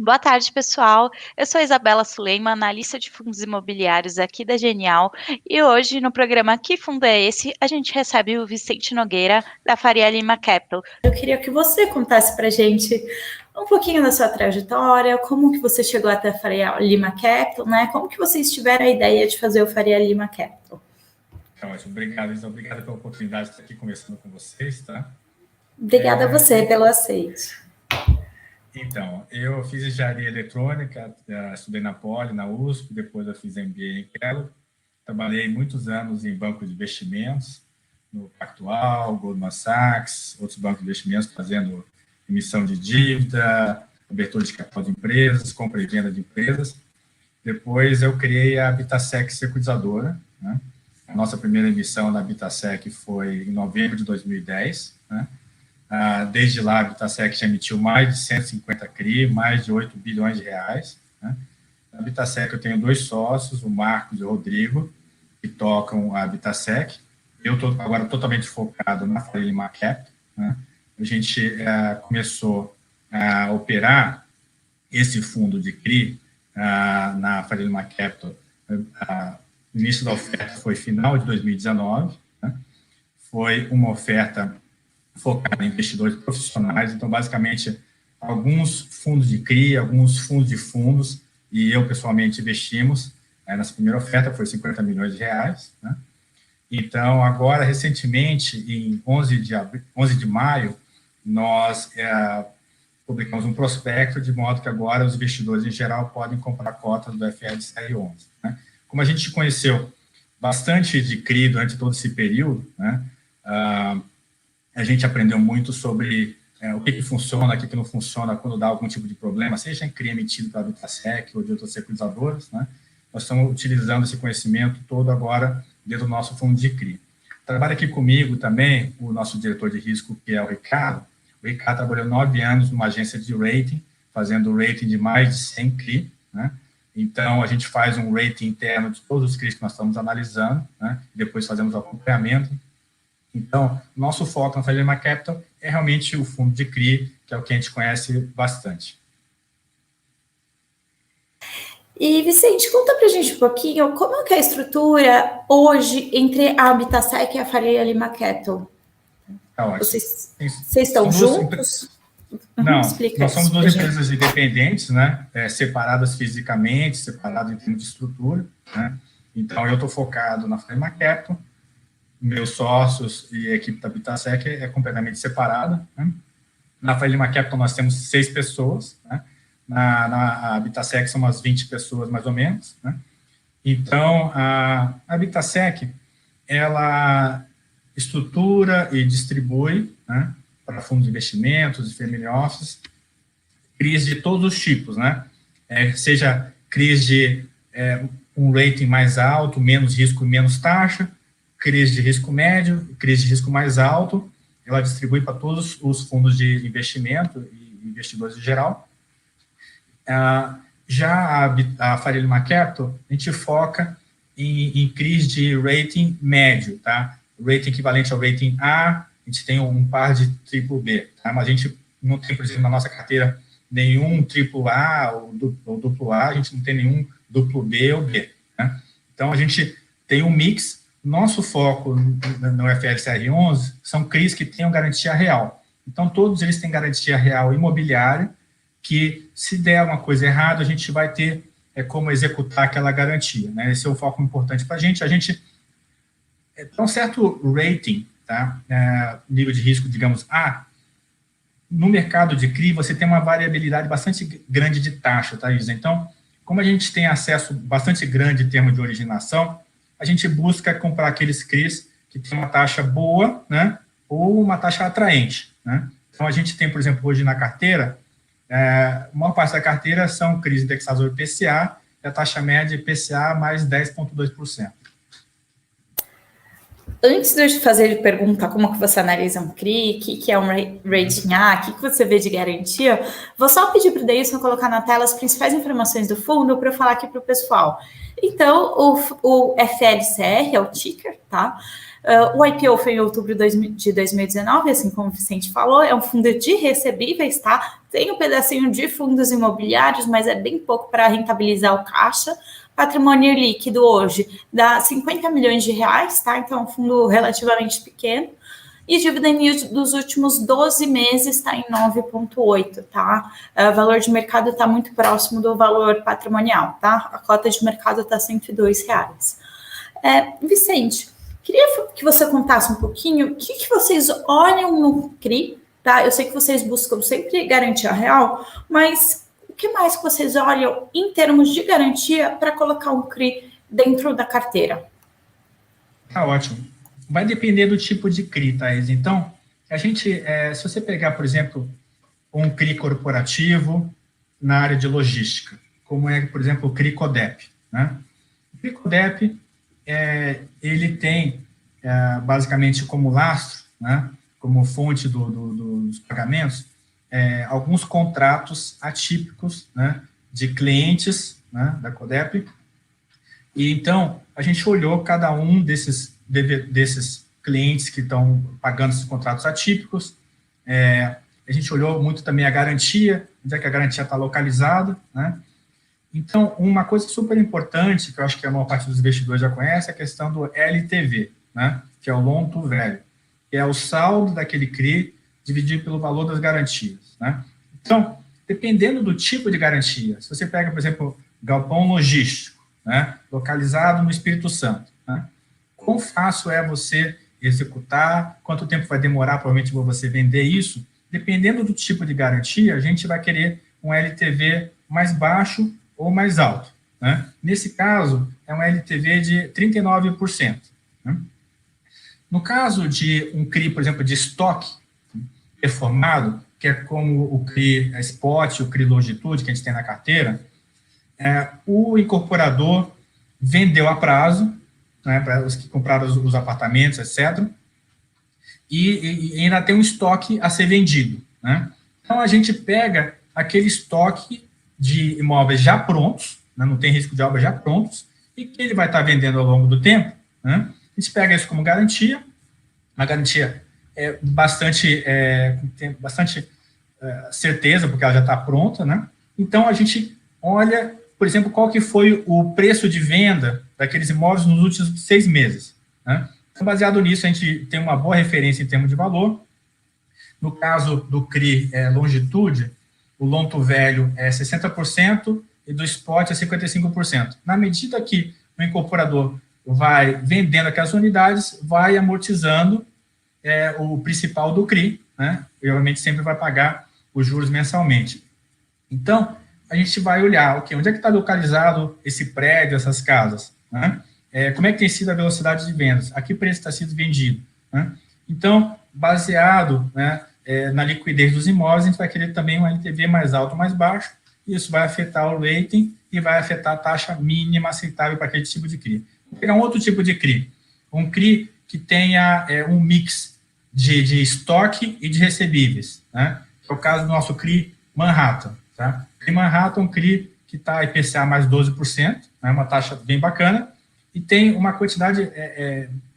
Boa tarde, pessoal. Eu sou Isabela Suleiman, analista de fundos imobiliários aqui da Genial, e hoje no programa Que Fundo é Esse? A gente recebe o Vicente Nogueira, da Faria Lima Capital. Eu queria que você contasse para a gente um pouquinho da sua trajetória, como que você chegou até a Faria Lima Capital, né? Como que vocês tiveram a ideia de fazer o Faria Lima Capital? Ótimo, obrigado, Isa. Obrigado pela oportunidade de estar aqui conversando com vocês, tá? Obrigada a você pelo aceite. Então, eu fiz engenharia eletrônica, estudei na Poli, na USP, depois eu fiz MBA em Kellogg. Trabalhei muitos anos em bancos de investimentos, no Pactual, Goldman Sachs, outros bancos de investimentos, fazendo emissão de dívida, abertura de capital de empresas, compra e venda de empresas. Depois eu criei a Habitasec Securitizadora, né? A nossa primeira emissão na Habitasec foi em novembro de 2010, né? Desde lá, a Habitasec já emitiu mais de 150 CRI, mais de 8 bilhões de reais. Né? Na Habitasec eu tenho 2 sócios, o Marcos e o Rodrigo, que tocam a Habitasec. Eu estou agora totalmente focado na Faria Lima Capital. Né? A gente começou a operar esse fundo de CRI na Faria Lima Capital. O início da oferta foi final de 2019. Né? Foi uma oferta focada em investidores profissionais, então, basicamente, alguns fundos de CRI, alguns fundos de fundos, e eu, pessoalmente, investimos nessa primeira oferta, foi 50 milhões de reais, né? Então, agora, recentemente, em 11 de maio, nós publicamos um prospecto, de modo que agora os investidores, em geral, podem comprar cotas do FLCR11. Né? Como a gente conheceu bastante de CRI durante todo esse período, né? A gente aprendeu muito sobre o que funciona, o que não funciona quando dá algum tipo de problema, seja em CRI emitido pela Habitasec ou de outras securitizadoras, né? Nós estamos utilizando esse conhecimento todo agora dentro do nosso fundo de CRI. Trabalha aqui comigo também o nosso diretor de risco, que é o Ricardo. O Ricardo trabalhou 9 anos numa agência de rating, fazendo rating de mais de 100 CRI, né? Então, a gente faz um rating interno de todos os CRIs que nós estamos analisando, né? Depois fazemos o acompanhamento. Então, nosso foco na Faria Lima Capital é realmente o fundo de CRI, que é o que a gente conhece bastante. E, Vicente, conta para a gente um pouquinho como é que é a estrutura hoje entre a Habitasec e a Faria Lima Capital. Vocês estão juntos? Não, nós somos 2 empresas independentes, né? Separadas fisicamente, separadas em termos de estrutura, né? Então, eu estou focado na Faria Lima Capital. Meus sócios e a equipe da Habitasec é completamente separada. Né? Na Faria Lima Capital nós temos 6 pessoas, né? Na Habitasec são umas 20 pessoas mais ou menos. Né? Então, a Habitasec, ela estrutura e distribui, né, para fundos de investimentos e family offices, CRIs de todos os tipos, né? Seja CRIs de um rating mais alto, menos risco e menos taxa, CRIs de risco médio, CRIs de risco mais alto, ela distribui para todos os fundos de investimento e investidores em geral. Já a Faria Lima Capital, a gente foca em CRIs de rating médio, tá? Rating equivalente ao rating A, a gente tem um par de triplo B, tá? Mas a gente não tem, por exemplo, na nossa carteira, nenhum triplo A ou duplo A, a gente não tem nenhum duplo B ou B, né? Então, a gente tem um mix. Nosso foco no FLCR11 são CRIs que tenham garantia real. Então, todos eles têm garantia real imobiliária, que se der alguma coisa errada, a gente vai ter como executar aquela garantia, né? Esse é um foco importante para a gente. A gente tem um certo rating, tá? Nível de risco, digamos, A. No mercado de CRI, você tem uma variabilidade bastante grande de taxa, tá, Isa? Então, como a gente tem acesso bastante grande em termos de originação, a gente busca comprar aqueles CRIs que tem uma taxa boa, né, ou uma taxa atraente, né? Então, a gente tem, por exemplo, hoje na carteira, a maior parte da carteira são CRIs indexados ao IPCA, e a taxa média é IPCA mais 10,2%. Antes de eu fazer ele perguntar como que você analisa um CRI, o que é um rating A, o que você vê de garantia, vou só pedir para o Deilson colocar na tela as principais informações do fundo para eu falar aqui para o pessoal. Então, o FLCR é o ticker, tá? O IPO foi em outubro de 2019, assim como o Vicente falou, é um fundo de recebíveis, tá? Tem um pedacinho de fundos imobiliários, mas é bem pouco para rentabilizar o caixa. Patrimônio líquido hoje dá 50 milhões de reais, tá? Então, é um fundo relativamente pequeno. E dividend yield dos últimos 12 meses está em 9,8, tá? O valor de mercado está muito próximo do valor patrimonial, tá? A cota de mercado está R$ 102. Vicente, queria que você contasse um pouquinho o que vocês olham no CRI, tá? Eu sei que vocês buscam sempre garantia real, mas o que mais que vocês olham em termos de garantia para colocar um CRI dentro da carteira? Tá ótimo. Vai depender do tipo de CRI, Thaís. Então, a gente, se você pegar, por exemplo, um CRI corporativo na área de logística, como é, por exemplo, o CRI Codep, né? O CRI Codep, ele tem, basicamente, como lastro, né, como fonte dos pagamentos, alguns contratos atípicos, né, de clientes, né, da Codep. E, então, a gente olhou cada um desses clientes que estão pagando esses contratos atípicos. A gente olhou muito também a garantia, onde é que a garantia está localizada, né? Então, uma coisa super importante, que eu acho que a maior parte dos investidores já conhece, é a questão do LTV, né? Que é o Loan to Value, que é o saldo daquele CRI dividido pelo valor das garantias, né? Então, dependendo do tipo de garantia, se você pega, por exemplo, galpão logístico, né, localizado no Espírito Santo, né, quão fácil é você executar, quanto tempo vai demorar, provavelmente, para você vender isso, dependendo do tipo de garantia, a gente vai querer um LTV mais baixo ou mais alto, né? Nesse caso, é um LTV de 39%. Né? No caso de um CRI, por exemplo, de estoque performado, que é como o CRI Spot, o CRI Longitude, que a gente tem na carteira, o incorporador vendeu a prazo, né, para os que compraram os apartamentos, etc., e ainda tem um estoque a ser vendido, né? Então, a gente pega aquele estoque de imóveis já prontos, né, não tem risco de obra já prontos, e que ele vai estar vendendo ao longo do tempo, né? A gente pega isso como garantia, uma garantia tem bastante certeza, porque ela já está pronta, né? Então, a gente olha, por exemplo, qual que foi o preço de venda daqueles imóveis nos últimos 6 meses, né? Então, baseado nisso, a gente tem uma boa referência em termos de valor. No caso do CRI Longitude, o loan to value é 60% e do spot é 55%. Na medida que o incorporador vai vendendo aquelas unidades, vai amortizando o principal do CRI, né? E, obviamente, sempre vai pagar os juros mensalmente. Então, a gente vai olhar, onde é que está localizado esse prédio, essas casas, né? Como é que tem sido a velocidade de vendas? A que preço está sendo vendido? Né? Então, baseado, né, na liquidez dos imóveis, a gente vai querer também um LTV mais alto ou mais baixo, e isso vai afetar o rating e vai afetar a taxa mínima aceitável para aquele tipo de CRI. Vou pegar um outro tipo de CRI, um CRI que tenha um mix de estoque e de recebíveis, né? É o caso do nosso CRI Manhattan, tá? O CRI Manhattan é um CRI que está IPCA mais 12%, né, uma taxa bem bacana, e tem uma quantidade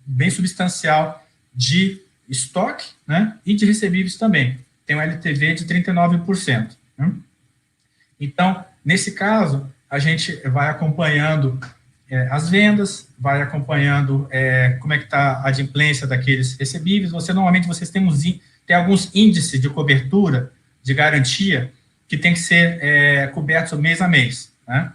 bem substancial de estoque, né, e de recebíveis também. Tem um LTV de 39%. Né? Então, nesse caso, a gente vai acompanhando as vendas, vai acompanhando como é que está a adimplência daqueles recebíveis. Normalmente, vocês têm alguns índices de cobertura, de garantia, que tem que ser cobertos mês a mês. Né?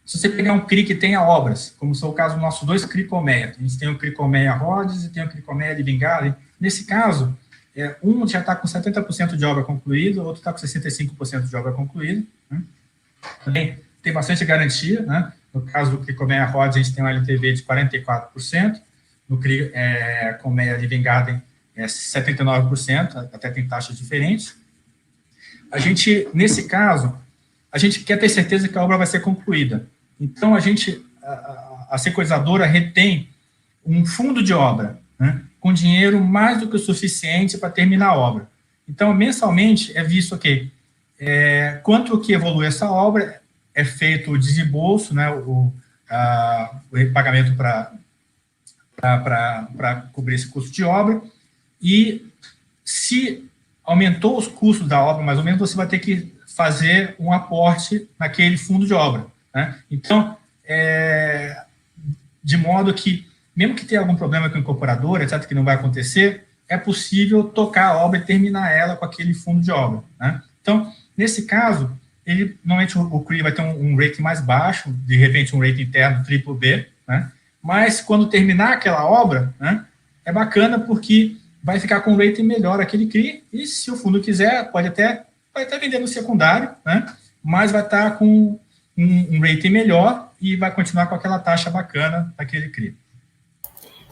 Se você pegar um CRI que tenha obras, como são o caso dos nossos 2 CRI Colmeia, a gente tem o CRI Colmeia Rhodes e tem o CRI Colmeia de Bengala. Nesse caso, um já está com 70% de obra concluída, o outro está com 65% de obra concluída. Né? Também tem bastante garantia, né? No caso do CRI Colmeia Rhodes, a gente tem um LTV de 44%, no CRI Colmeia de Bengala é 79%, até tem taxas diferentes. A gente, nesse caso, a gente quer ter certeza que a obra vai ser concluída. Então, a securizadora retém um fundo de obra, né, com dinheiro mais do que o suficiente para terminar a obra. Então, mensalmente, é visto que quanto que evolui essa obra, é feito o desembolso, né, o pagamento para cobrir esse custo de obra, e se aumentou os custos da obra, mais ou menos, você vai ter que fazer um aporte naquele fundo de obra, né? Então, de modo que, mesmo que tenha algum problema com a incorporadora, etc., que não vai acontecer, é possível tocar a obra e terminar ela com aquele fundo de obra, né? Então, nesse caso, normalmente o CRI vai ter um rating mais baixo, de repente um rating interno BBB, né? Mas quando terminar aquela obra, né, é bacana porque vai ficar com um rating melhor aquele CRI, e se o fundo quiser, pode até vender no secundário, né? Mas vai estar com um rating melhor e vai continuar com aquela taxa bacana daquele CRI.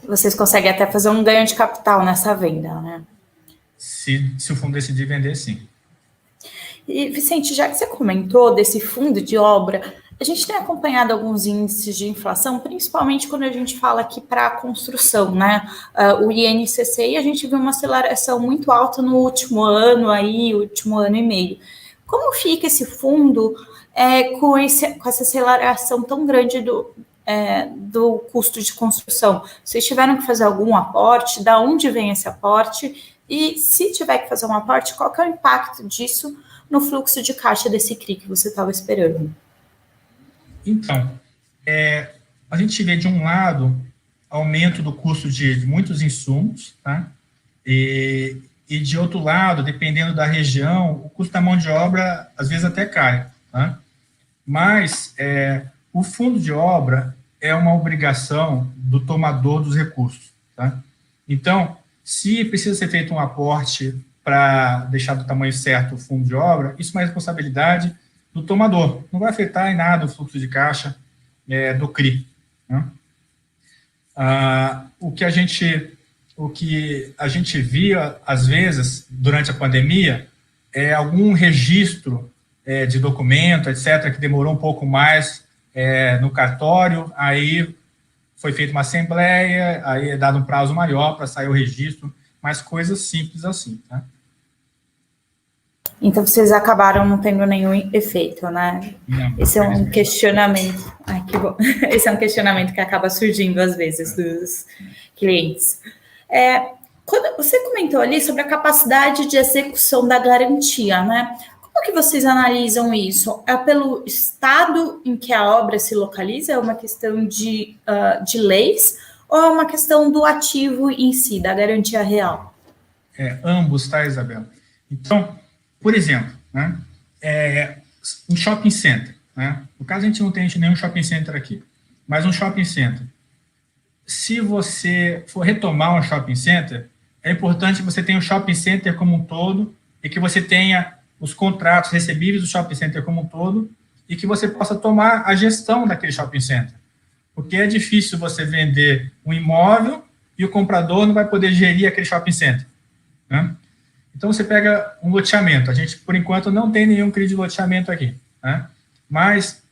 Vocês conseguem até fazer um ganho de capital nessa venda, né? Se o fundo decidir vender, sim. E, Vicente, já que você comentou desse fundo de obra, a gente tem acompanhado alguns índices de inflação, principalmente quando a gente fala aqui para a construção, né? O INCC, a gente viu uma aceleração muito alta no último ano, último ano e meio. Como fica esse fundo com essa aceleração tão grande do custo de construção? Vocês tiveram que fazer algum aporte? Da onde vem esse aporte? E se tiver que fazer um aporte, qual que é o impacto disso no fluxo de caixa desse CRI que você estava esperando? Então, a gente vê, de um lado, aumento do custo de muitos insumos, tá? E de outro lado, dependendo da região, o custo da mão de obra, às vezes, até cai, tá? Mas o fundo de obra é uma obrigação do tomador dos recursos, tá? Então, se precisa ser feito um aporte para deixar do tamanho certo o fundo de obra, isso é uma responsabilidade do tomador. Não vai afetar em nada o fluxo de caixa do CRI, né? O que a gente via, às vezes, durante a pandemia, é algum registro de documento, etc., que demorou um pouco mais no cartório, aí foi feita uma assembleia, aí é dado um prazo maior para sair o registro, mas coisas simples assim, tá? Então, vocês acabaram não tendo nenhum efeito, né? Não, esse é um questionamento. Ai, que bom. Esse é um questionamento que acaba surgindo, às vezes, dos clientes. Quando você comentou ali sobre a capacidade de execução da garantia, né? Como que vocês analisam isso? É pelo estado em que a obra se localiza? É uma questão de leis? Ou é uma questão do ativo em si, da garantia real? Ambos, tá, Isabela? Então, por exemplo, né, um shopping center, né? No caso, a gente não tem nenhum shopping center aqui, mas um shopping center. Se você for retomar um shopping center, é importante que você tenha o shopping center como um todo e que você tenha os contratos recebíveis do shopping center como um todo e que você possa tomar a gestão daquele shopping center. Porque é difícil você vender um imóvel e o comprador não vai poder gerir aquele shopping center, né? Então, você pega um loteamento. A gente, por enquanto, não tem nenhum CRI de loteamento aqui, né? Mas,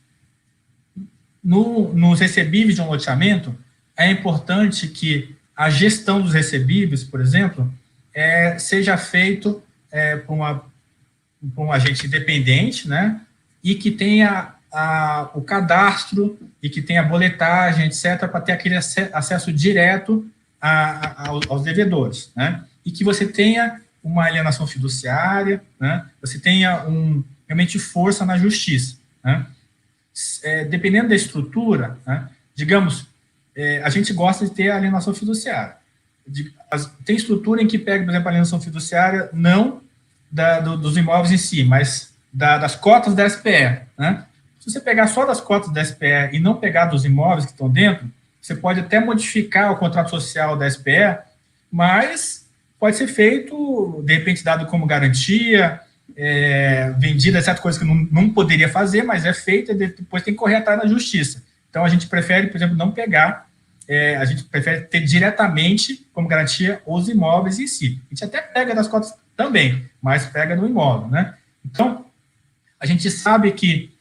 nos recebíveis de um loteamento, é importante que a gestão dos recebíveis, por exemplo, seja feito por um agente independente, né? E que tenha o cadastro e que tenha a boletagem, etc., para ter aquele acesso direto aos devedores, né? E que você tenha uma alienação fiduciária, né? Você tenha realmente força na justiça, né? Dependendo da estrutura, né? Digamos, a gente gosta de ter a alienação fiduciária. Tem estrutura em que pega, por exemplo, a alienação fiduciária não dos imóveis em si, mas das cotas da SPE, né? Se você pegar só das cotas da SPE e não pegar dos imóveis que estão dentro, você pode até modificar o contrato social da SPE, mas pode ser feito, de repente, dado como garantia, vendida, certas coisas que não poderia fazer, mas é feita e depois tem que correr atrás na justiça. Então, a gente prefere, por exemplo, não pegar, a gente prefere ter diretamente como garantia os imóveis em si. A gente até pega das cotas também, mas pega no imóvel, né? Então, a gente sabe que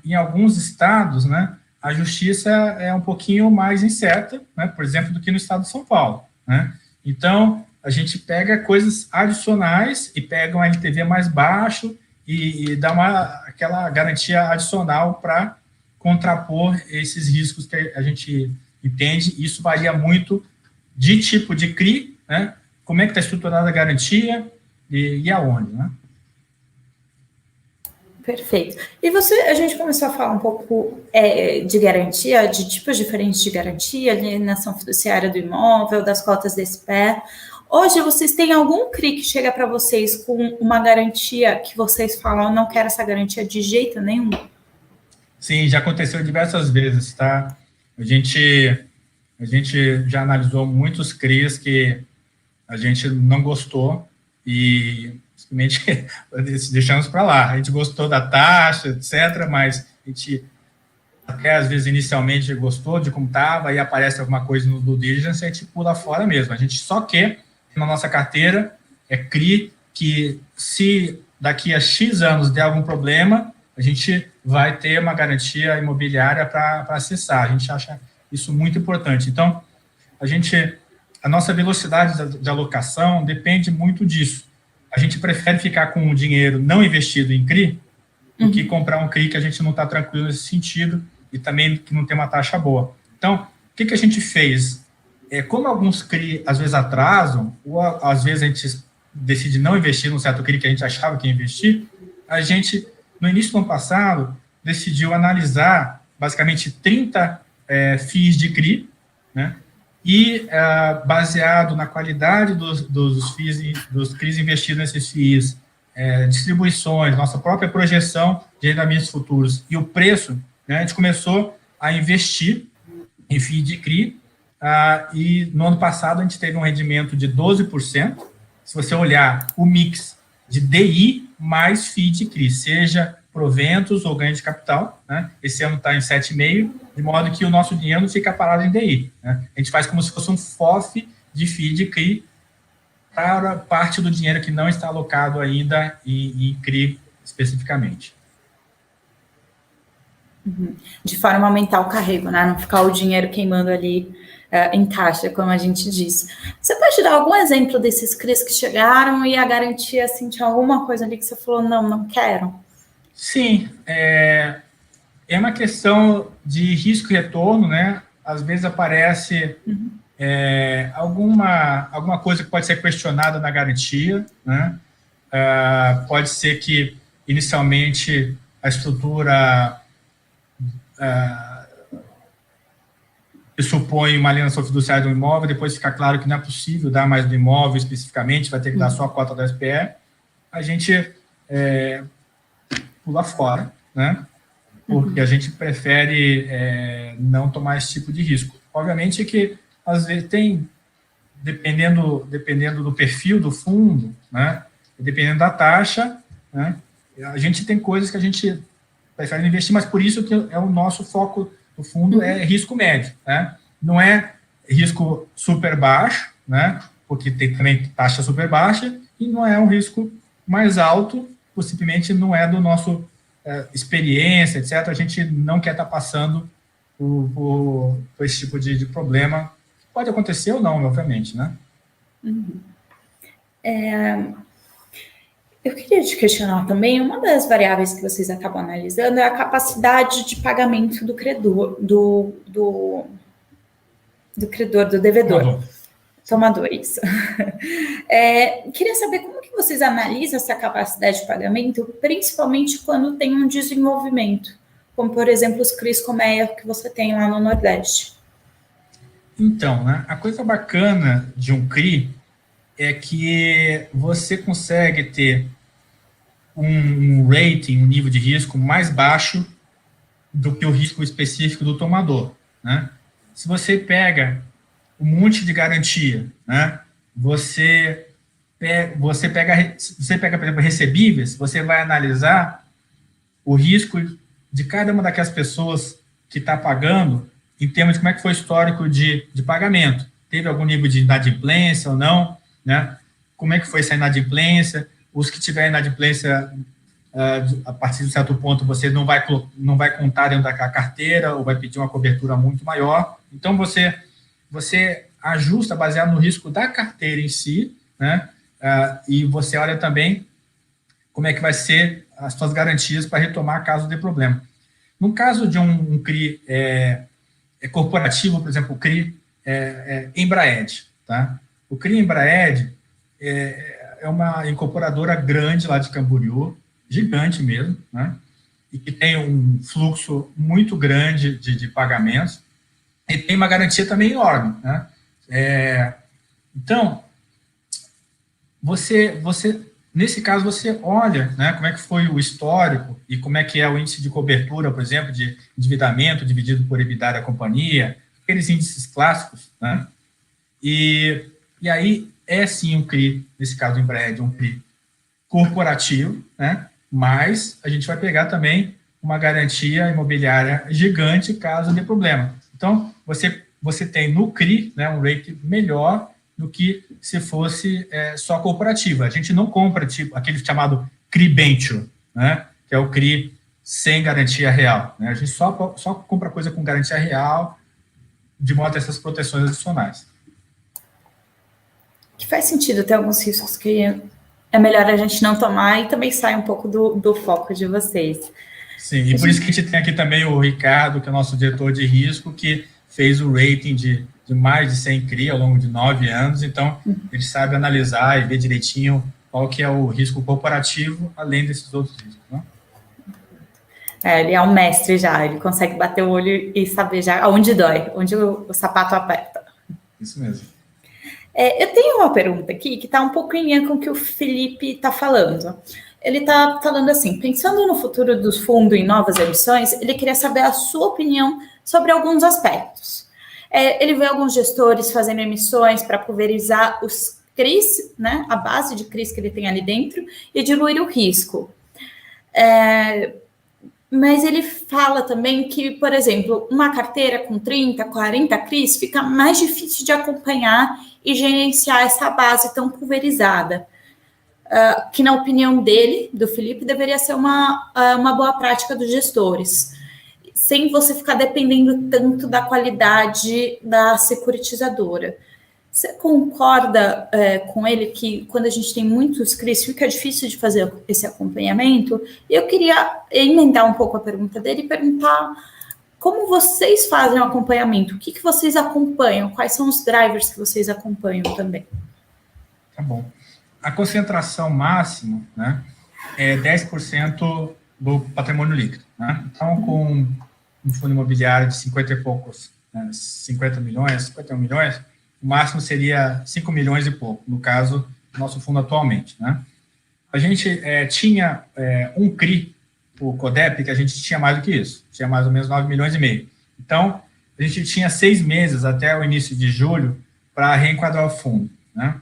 em alguns estados, né, a justiça é um pouquinho mais incerta, né, por exemplo, do que no estado de São Paulo, né? Então, a gente pega coisas adicionais e pega um LTV mais baixo e dá aquela garantia adicional para contrapor esses riscos que a gente entende. Isso varia muito de tipo de CRI, né? Como é que está estruturada a garantia e aonde, né? Perfeito. E a gente começou a falar um pouco de garantia, de tipos diferentes de garantia, alienação fiduciária do imóvel, das cotas de SPE. Hoje, vocês têm algum CRI que chega para vocês com uma garantia que vocês falam, eu não quero essa garantia de jeito nenhum? Sim, já aconteceu diversas vezes, tá? A gente já analisou muitos CRIs que a gente não gostou e simplesmente deixamos para lá. A gente gostou da taxa, etc., mas a gente até às vezes inicialmente gostou de como estava, e aparece alguma coisa no due diligence, a gente pula fora mesmo. A gente só quer, na nossa carteira, CRI que se daqui a X anos der algum problema, a gente vai ter uma garantia imobiliária para acessar. A gente acha isso muito importante. Então, a nossa velocidade de alocação depende muito disso. A gente prefere ficar com o dinheiro não investido em CRI do que comprar um CRI que a gente não está tranquilo nesse sentido e também que não tem uma taxa boa. Então, o que a gente fez? Como alguns CRI às vezes atrasam, ou às vezes a gente decide não investir num certo CRI que a gente achava que ia investir, a gente, no início do ano passado, decidiu analisar basicamente 30 FIIs de CRI, né? E baseado na qualidade dos FIIs, dos CRIs investidos nesses FIIs, distribuições, nossa própria projeção de rendimentos futuros e o preço, né, a gente começou a investir em FII de CRI, e no ano passado a gente teve um rendimento de 12%. Se você olhar o mix de DI mais FII de CRI, seja proventos ou ganho de capital, né? Esse ano está em 7,5%, de modo que o nosso dinheiro não fica parado em DI, né? A gente faz como se fosse um FOF de FII de CRI para parte do dinheiro que não está alocado ainda em CRI especificamente. De forma a aumentar o carrego, né? Não ficar o dinheiro queimando ali em caixa, como a gente disse. Você pode dar algum exemplo desses CRIs que chegaram e a garantia, assim, tinha alguma coisa ali que você falou, não quero? Sim, é uma questão de risco e retorno, né? Às vezes aparece alguma coisa que pode ser questionada na garantia, né? Pode ser que, inicialmente, a estrutura supõe uma alienação fiduciária do imóvel, depois fica claro que não é possível dar mais do imóvel especificamente, vai ter que dar só a cota da SPE, a gente pula fora, né? Porque a gente prefere não tomar esse tipo de risco. Obviamente que, às vezes, dependendo do perfil do fundo, né? Dependendo da taxa, né? A gente tem coisas que a gente prefere investir, mas por isso que o nosso foco do fundo é risco médio, né? Não é risco super baixo, né? Porque tem também taxa super baixa, e não é um risco mais alto, possivelmente não é do nosso experiência, etc. A gente não quer estar passando por esse tipo de problema. Pode acontecer ou não, obviamente, né? Eu queria te questionar também, uma das variáveis que vocês acabam analisando é a capacidade de pagamento do credor, do devedor. Tomador, isso. Queria saber como que vocês analisam essa capacidade de pagamento, principalmente quando tem um desenvolvimento, como, por exemplo, os CRIs Colmeia que você tem lá no Nordeste. Então, né, a coisa bacana de um CRI é que você consegue ter um rating, um nível de risco mais baixo do que o risco específico do tomador, né? Se você pega um monte de garantia, né? Você pega, por exemplo, recebíveis, você vai analisar o risco de cada uma daquelas pessoas que está pagando em termos de como é que foi o histórico de pagamento. Teve algum nível de inadimplência ou não, né? Como é que foi essa inadimplência? Os que tiverem inadimplência a partir de um certo ponto você não vai contar dentro da carteira ou vai pedir uma cobertura muito maior. Então, você ajusta baseado no risco da carteira em si, né? E você olha também como é que vai ser as suas garantias para retomar caso dê problema. No caso de um CRI corporativo, por exemplo, o CRI Embraed, tá? O CRI Embraed é uma incorporadora grande lá de Camboriú, gigante mesmo, né? E que tem um fluxo muito grande de pagamentos e tem uma garantia também enorme, né? Então, nesse caso, você olha, né, como é que foi o histórico e como é que é o índice de cobertura, por exemplo, de endividamento dividido por EBITDA da companhia, aqueles índices clássicos, né? E aí sim um CRI, nesse caso do Embraed, um CRI corporativo, né? Mas a gente vai pegar também uma garantia imobiliária gigante caso dê problema. Então, você tem no CRI, né, um rate melhor do que se fosse só corporativa. A gente não compra aquele chamado CRI Venture, né, que é o CRI sem garantia real, né? A gente só compra coisa com garantia real, de modo a essas proteções adicionais. Que faz sentido ter alguns riscos que é melhor a gente não tomar e também sai um pouco do foco de vocês. Sim, e por isso que a gente tem aqui também o Ricardo, que é o nosso diretor de risco, que fez o rating de mais de 100 CRI ao longo de 9 anos, então ele sabe analisar e ver direitinho qual que é o risco corporativo, além desses outros riscos, né? Ele é um mestre já, ele consegue bater o olho e saber já onde dói, onde o sapato aperta. Isso mesmo. Eu tenho uma pergunta aqui que está um pouco em linha com o que o Felipe está falando. Ele está falando assim, pensando no futuro dos fundos em novas emissões, ele queria saber a sua opinião sobre alguns aspectos. Ele vê alguns gestores fazendo emissões para pulverizar os CRIs, né, a base de CRIs que ele tem ali dentro, e diluir o risco. Mas ele fala também que, por exemplo, uma carteira com 30, 40 CRIs fica mais difícil de acompanhar e gerenciar essa base tão pulverizada. Que, na opinião dele, do Felipe, deveria ser uma boa prática dos gestores, sem você ficar dependendo tanto da qualidade da securitizadora. Você concorda com ele que quando a gente tem muitos CRIs fica difícil de fazer esse acompanhamento? E eu queria emendar um pouco a pergunta dele e perguntar como vocês fazem o acompanhamento? O que vocês acompanham? Quais são os drivers que vocês acompanham também? Tá bom. A concentração máxima, né, é 10% do patrimônio líquido, né? Então, com um fundo imobiliário de 50 e poucos, 50 milhões, 51 milhões, o máximo seria 5 milhões e pouco, no caso do nosso fundo atualmente, né? A gente tinha um CRI, o CODEP, que a gente tinha mais do que isso, tinha mais ou menos 9 milhões e meio. Então, a gente tinha 6 meses até o início de julho para reenquadrar o fundo, né?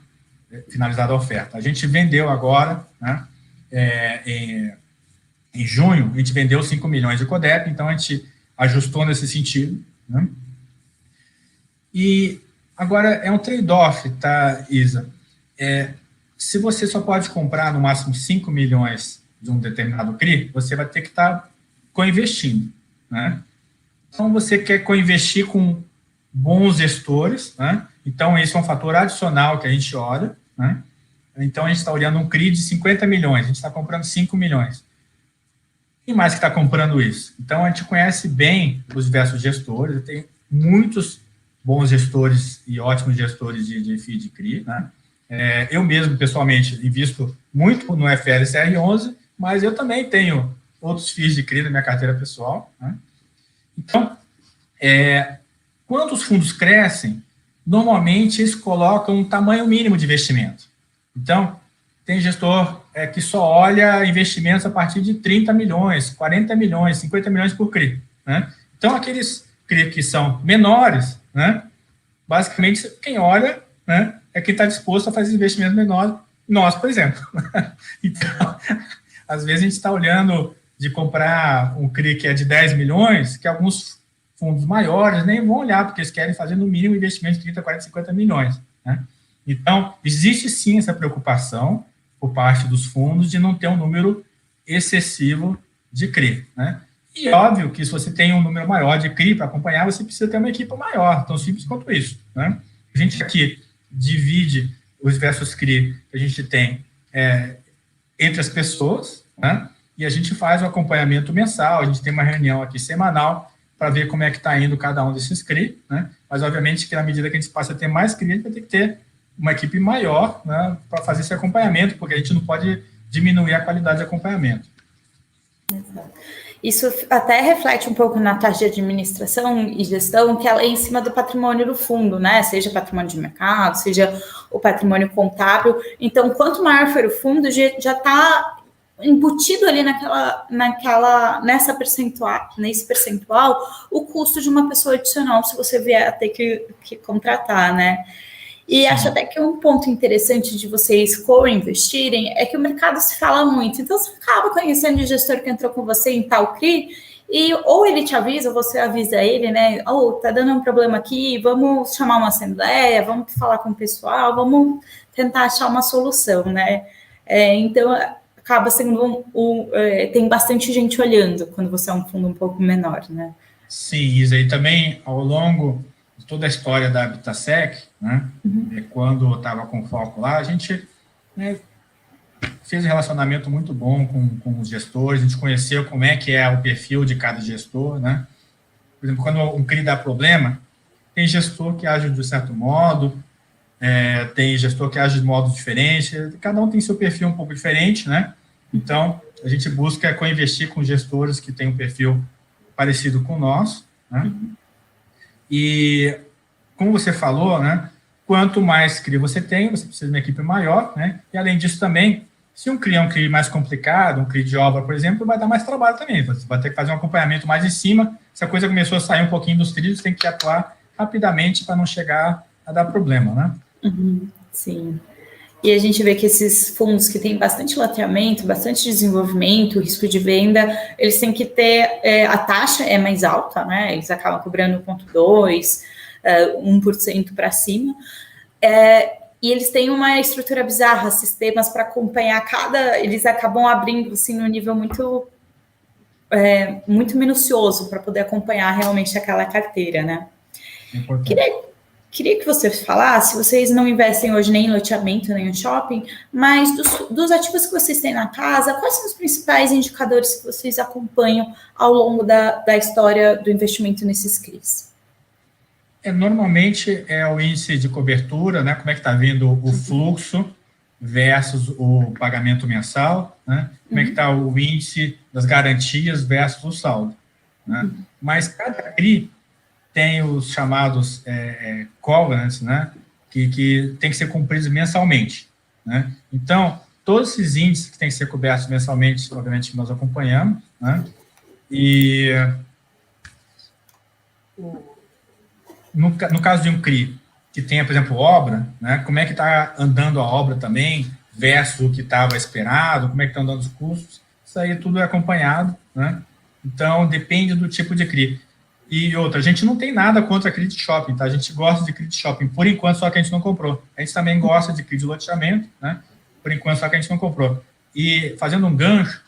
Finalizada a oferta. A gente vendeu agora, né? Em junho, a gente vendeu 5 milhões de CODEP, então a gente ajustou nesse sentido, né? E agora é um trade-off, tá, Isa? Se você só pode comprar no máximo 5 milhões de um determinado CRI, você vai ter que estar co-investindo, né? Então, você quer co-investir com bons gestores, né? Então, esse é um fator adicional que a gente olha, né? Então, a gente está olhando um CRI de 50 milhões, a gente está comprando 5 milhões. Quem mais que está comprando isso? Então, a gente conhece bem os diversos gestores, tem muitos bons gestores e ótimos gestores de FII de CRI, né? Eu mesmo, pessoalmente, invisto muito no FLCR11, mas eu também tenho outros FIIs de CRI na minha carteira pessoal, né? Então, quando os fundos crescem, normalmente eles colocam um tamanho mínimo de investimento. Então, tem gestor que só olha investimentos a partir de 30 milhões, 40 milhões, 50 milhões por CRI, né? Então, aqueles CRI que são menores, né? Basicamente, quem olha, né, é quem está disposto a fazer investimentos menores, nós, por exemplo. Então, às vezes a gente está olhando de comprar um CRI que é de 10 milhões, que alguns fundos maiores nem vão olhar, porque eles querem fazer no mínimo investimento de 30, 40, 50 milhões, né? Então, existe sim essa preocupação por parte dos fundos de não ter um número excessivo de CRI, né? E óbvio que se você tem um número maior de CRI para acompanhar, você precisa ter uma equipe maior, tão simples quanto isso, né? A gente aqui divide os diversos CRI que a gente tem entre as pessoas, né? E a gente faz o acompanhamento mensal, a gente tem uma reunião aqui semanal para ver como é que está indo cada um desses CRI, né? Mas, obviamente, que na medida que a gente passa a ter mais CRI, a gente vai ter que ter uma equipe maior, né, para fazer esse acompanhamento, porque a gente não pode diminuir a qualidade de acompanhamento. Exato. Isso até reflete um pouco na taxa de administração e gestão, que ela é em cima do patrimônio do fundo, né? Seja patrimônio de mercado, seja o patrimônio contábil. Então, quanto maior for o fundo, já está embutido ali nesse percentual, o custo de uma pessoa adicional, se você vier a ter que contratar, né? E acho até que um ponto interessante de vocês co-investirem é que o mercado se fala muito. Então, você acaba conhecendo o gestor que entrou com você em tal CRI, e ou ele te avisa, ou você avisa ele, né? Tá dando um problema aqui, vamos chamar uma assembleia, vamos falar com o pessoal, vamos tentar achar uma solução, né? Então, acaba sendo tem bastante gente olhando quando você é um fundo um pouco menor, né? Sim, Isa, e também ao longo de toda a história da Habitasec, né, quando eu estava com foco lá, a gente, né, fez um relacionamento muito bom com os gestores, a gente conheceu como é que é o perfil de cada gestor, né? Por exemplo, quando um CRI dá problema, tem gestor que age de um certo modo, tem gestor que age de modo diferente, cada um tem seu perfil um pouco diferente, né? Então, a gente busca co-investir com gestores que têm um perfil parecido com o nosso, né? E, como você falou, né, quanto mais CRI você tem, você precisa de uma equipe maior, né? E, além disso, também, se um CRI é um CRI mais complicado, um CRI de obra, por exemplo, vai dar mais trabalho também. Você vai ter que fazer um acompanhamento mais em cima. Se a coisa começou a sair um pouquinho dos trilhos, tem que atuar rapidamente para não chegar a dar problema, né? Sim. E a gente vê que esses fundos que têm bastante loteamento, bastante desenvolvimento, risco de venda, eles têm que ter, a taxa é mais alta, né? Eles acabam cobrando 0,2%, 1% para cima. E eles têm uma estrutura bizarra, sistemas para acompanhar eles acabam abrindo assim, num nível muito, muito minucioso para poder acompanhar realmente aquela carteira, né? Queria que você falasse, vocês não investem hoje nem em loteamento, nem em shopping, mas dos ativos que vocês têm na casa, quais são os principais indicadores que vocês acompanham ao longo da história do investimento nesses CRIs? Normalmente é o índice de cobertura, né? Como é que está vindo o fluxo versus o pagamento mensal, né? Como é que está o índice das garantias versus o saldo, né? Mas cada CRI tem os chamados covenants, né, que tem que ser cumpridos mensalmente, né? Então, todos esses índices que têm que ser cobertos mensalmente, obviamente, nós acompanhamos, né? E no caso de um CRI que tenha, por exemplo, obra, né, como é que está andando a obra também versus o que estava esperado, como é que estão andando os custos, isso aí tudo é acompanhado, né? Então, depende do tipo de CRI. E outra, a gente não tem nada contra CRI de shopping, tá? A gente gosta de CRI de shopping, por enquanto, só que a gente não comprou. A gente também gosta de CRI de loteamento, né? Por enquanto, só que a gente não comprou. E, fazendo um gancho,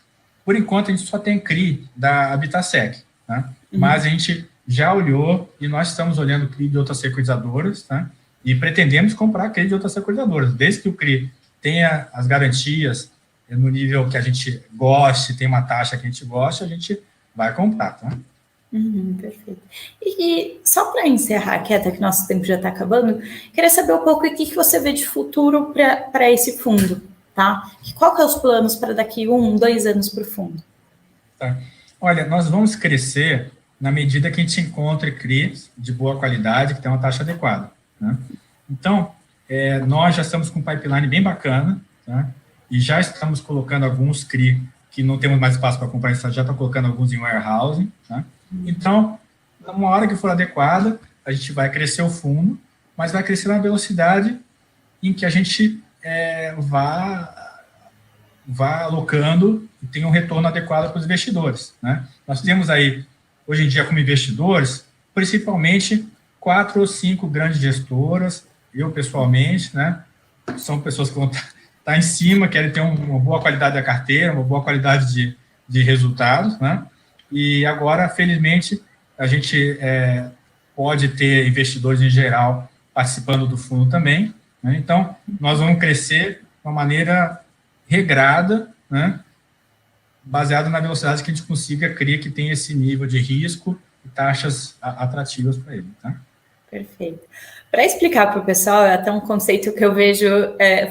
por enquanto, a gente só tem CRI da Habitasec, tá? Mas a gente já olhou, e nós estamos olhando CRI de outras securitizadoras, tá? E pretendemos comprar CRI de outras securitizadoras. Desde que o CRI tenha as garantias no nível que a gente goste, tem uma taxa que a gente goste, a gente vai comprar, tá? Perfeito. E só para encerrar aqui, até que nosso tempo já está acabando, queria saber um pouco o que você vê de futuro para esse fundo, tá? Qual que é os planos para daqui 1, 2 anos para o fundo? Tá. Olha, nós vamos crescer na medida que a gente encontre CRIs de boa qualidade, que tem uma taxa adequada, né? Então, nós já estamos com um pipeline bem bacana, tá? E já estamos colocando alguns CRI que não temos mais espaço para comprar, já está colocando alguns em warehousing, tá? Então, numa hora que for adequada, a gente vai crescer o fundo, mas vai crescer na velocidade em que a gente vá alocando e tenha um retorno adequado para os investidores, né? Nós temos aí, hoje em dia, como investidores, principalmente 4 ou 5 grandes gestoras, eu pessoalmente, né? São pessoas que vão estar tá em cima, querem ter uma boa qualidade da carteira, uma boa qualidade de resultados, né? E agora, felizmente, a gente pode ter investidores em geral participando do fundo também, né? Então, nós vamos crescer de uma maneira regrada, né? Baseado na velocidade que a gente consiga criar que tem esse nível de risco e taxas atrativas para ele, tá? Perfeito. Para explicar para o pessoal, é até um conceito que eu vejo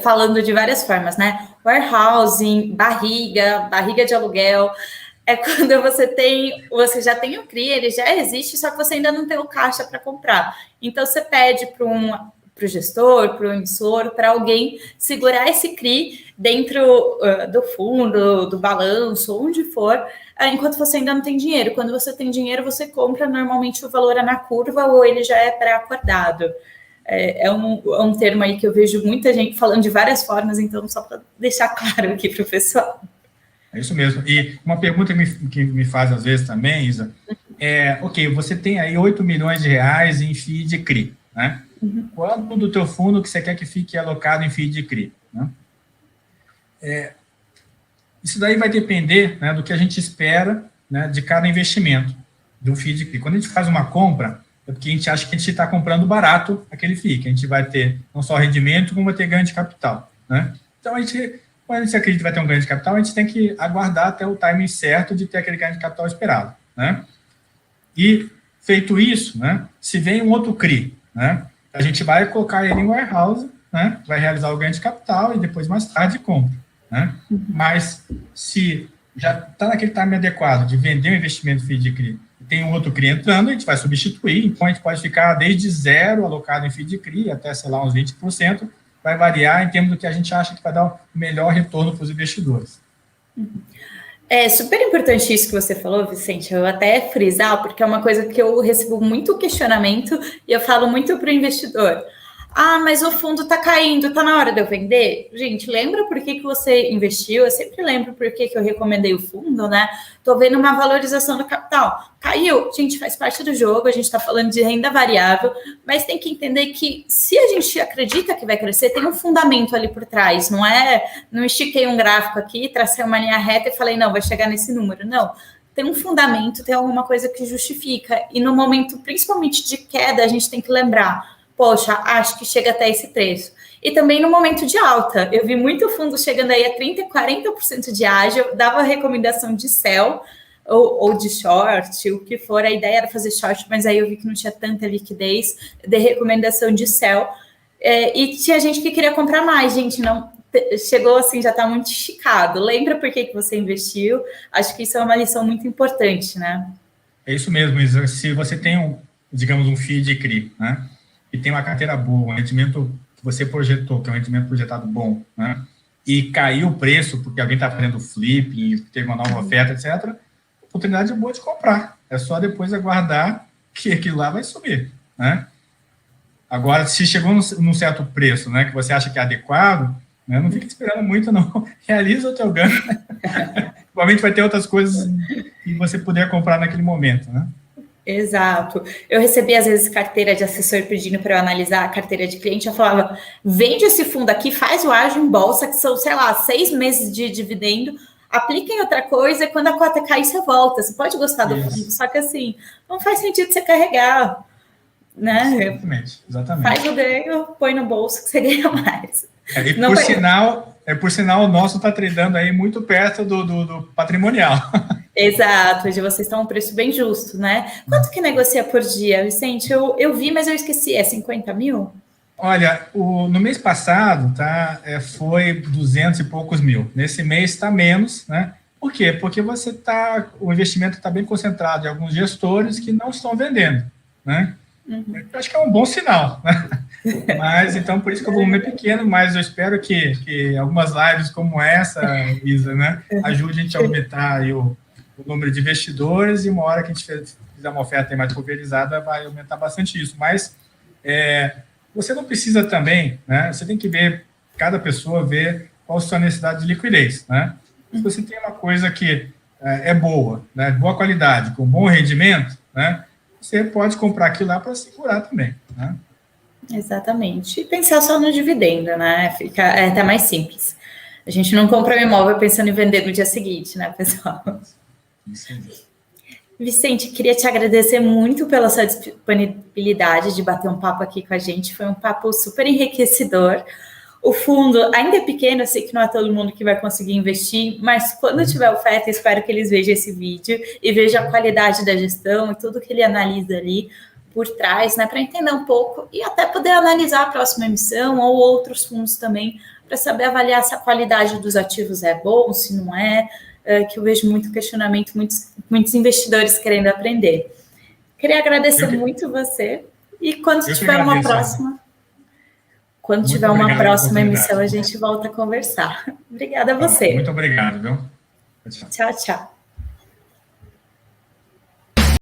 falando de várias formas, né? Warehousing, barriga de aluguel, é quando você já tem o CRI, ele já existe, só que você ainda não tem o caixa para comprar. Então, você pede para o gestor, para o emissor, para alguém segurar esse CRI dentro do fundo, do balanço, onde for, enquanto você ainda não tem dinheiro. Quando você tem dinheiro, você compra, normalmente o valor é na curva ou ele já é pré-acordado. É um termo aí que eu vejo muita gente falando de várias formas, então só para deixar claro aqui para o pessoal. É isso mesmo. E uma pergunta que me faz às vezes também, Isa, ok, você tem aí 8 milhões de reais em FII de CRI, né? Uhum. Quanto do teu fundo que você quer que fique alocado em FII de CRI, né? Isso daí vai depender, né, do que a gente espera, né, de cada investimento do FII de CRI. Quando a gente faz uma compra, é porque a gente acha que a gente está comprando barato aquele FII, que a gente vai ter não só rendimento, como vai ter ganho de capital, né? Então, quando a gente acredita que vai ter um ganho de capital, a gente tem que aguardar até o timing certo de ter aquele ganho de capital esperado, né? E, feito isso, né, se vem um outro CRI, né, a gente vai colocar ele em warehouse, né, vai realizar o ganho de capital e depois, mais tarde, compra, né? Mas, se já está naquele timing adequado de vender o investimento FII de CRI e tem um outro CRI entrando, a gente vai substituir, então a gente pode ficar desde zero alocado em FII de CRI até, sei lá, uns 20%, vai variar em termos do que a gente acha que vai dar o melhor retorno para os investidores. É super importante isso que você falou, Vicente. Eu até frisar, porque é uma coisa que eu recebo muito questionamento e eu falo muito para o investidor. Ah, mas o fundo está caindo, está na hora de eu vender? Gente, lembra por que você investiu? Eu sempre lembro por que eu recomendei o fundo, né? Estou vendo uma valorização do capital. Caiu, gente, faz parte do jogo, a gente está falando de renda variável, mas tem que entender que se a gente acredita que vai crescer, tem um fundamento ali por trás, não estiquei um gráfico aqui, tracei uma linha reta e falei, não, vai chegar nesse número. Não, tem um fundamento, tem alguma coisa que justifica. E no momento, principalmente de queda, a gente tem que lembrar, poxa, acho que chega até esse preço. E também no momento de alta, eu vi muito fundo chegando aí a 30%, 40% de ágio, dava recomendação de sell ou de short, o que for, a ideia era fazer short, mas aí eu vi que não tinha tanta liquidez, de recomendação de sell, e tinha gente que queria comprar mais, gente, não, chegou assim, já está muito esticado. Lembra por que você investiu? Acho que isso é uma lição muito importante, né? É isso mesmo, Isa. Se você tem, digamos, um FII de CRI, né, e tem uma carteira boa, um rendimento que você projetou, que é um rendimento projetado bom, né, e caiu o preço porque alguém está fazendo flipping, teve uma nova oferta, etc., oportunidade boa de comprar. É só depois aguardar que aquilo lá vai subir, né? Agora, se chegou num certo preço, né, que você acha que é adequado, né, não fica esperando muito, não. Realiza o teu ganho. Provavelmente vai ter outras coisas que você puder comprar naquele momento, né? Exato. Eu recebi, às vezes, carteira de assessor pedindo para eu analisar a carteira de cliente. Eu falava, vende esse fundo aqui, faz o ágio em bolsa, que são, sei lá, 6 meses de dividendo, aplica em outra coisa, e quando a cota cair, você volta. Você pode gostar do fundo, só que assim, não faz sentido você carregar, né? Exatamente. Faz o ganho, põe no bolso que você ganha mais. Por sinal, o nosso está tradando aí muito perto do patrimonial. Exato, hoje vocês estão a um preço bem justo, né? Quanto que negocia por dia, Vicente? Eu vi, mas eu esqueci, é 50 mil? Olha, no mês passado, tá, foi 200 e poucos mil. Nesse mês está menos, né? Por quê? Porque o investimento está bem concentrado em alguns gestores que não estão vendendo, né? Uhum. Eu acho que é um bom sinal, né? Mas, então, por isso que o volume é pequeno, mas eu espero que algumas lives como essa, Isa, né, ajude a gente a aumentar aí o número de investidores, e uma hora que a gente fizer uma oferta mais pulverizada, vai aumentar bastante isso. Mas você não precisa também, né? Você tem que ver, cada pessoa ver qual a sua necessidade de liquidez, né? Se você tem uma coisa que é boa, né, de boa qualidade, com bom rendimento, né, você pode comprar aquilo lá para segurar também, né? Exatamente. E pensar só no dividendo, né? Fica até mais simples. A gente não compra um imóvel pensando em vender no dia seguinte, né, pessoal? Isso mesmo. Vicente, queria te agradecer muito pela sua disponibilidade de bater um papo aqui com a gente. Foi um papo super enriquecedor. O fundo ainda é pequeno, eu sei que não é todo mundo que vai conseguir investir, mas quando tiver oferta, espero que eles vejam esse vídeo e vejam a qualidade da gestão e tudo que ele analisa ali por trás, né, para entender um pouco e até poder analisar a próxima emissão ou outros fundos também, para saber avaliar se a qualidade dos ativos é bom, se não é, que eu vejo muito questionamento, muitos investidores querendo aprender. Queria agradecer muito você e quando tiver uma próxima... Quando tiver uma próxima emissão, a gente volta a conversar. Obrigada a você. Muito obrigado, viu? Tchau, tchau.